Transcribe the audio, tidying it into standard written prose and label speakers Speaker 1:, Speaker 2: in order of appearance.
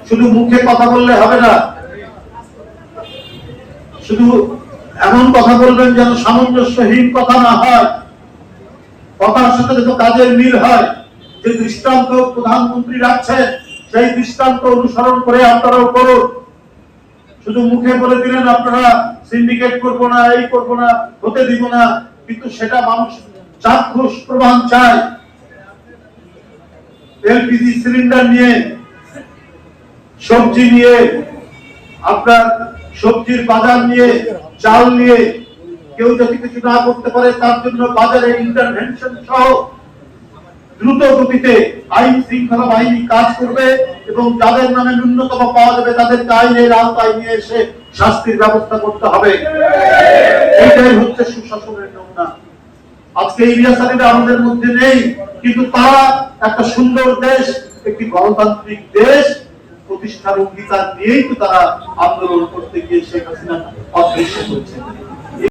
Speaker 1: শুধু মুখে কথা বললে হবে না, শুধু এমন কথা বলবেন যেন সামঞ্জস্যহীন কথা না হয়, কথার সাথে যত কাজের মিল হয়। যে দৃষ্টান্ত প্রধানমন্ত্রী রাখছেন সেই দৃষ্টান্ত অনুসরণ করে আপনারাও করুন। শুধু মুখে বলে দিলেন আপনারা সিন্ডিকেট করবো না, এই করবো না, হতে দিব না, কিন্তু সেটা মানুষ চাক্ষুষ প্রমাণ চায়। এলপিজি সিলিন্ডার নিয়ে, সবজি নিয়ে, আপনার সবজির বাজার নিয়ে, চাল নিয়ে কেউ যদি কিছু না করতে পারে তার জন্য বাজারে ইন্টারভেনশন সহ দ্রুত গতিতে আইন শৃঙ্খলা বাহিনী কাজ করবে এবং যাদের নামে ন্যূনতম পাওয়া যাবে তাদেরকে আইনের আওতায় নিয়ে এসে শাস্তির ব্যবস্থা করতে হবে। এইটাই হচ্ছে সুশাসনের নমুনা। আজকে ইলিয়াস আলীরা আমাদের মধ্যে নেই, কিন্তু তারা একটা সুন্দর দেশ, একটি গণতান্ত্রিক দেশ প্রতিষ্ঠার অঙ্গীকার নিয়েই তো তারা আন্দোলন করতে গিয়ে শেখ হাসিনা অদৃশ্য করেছে।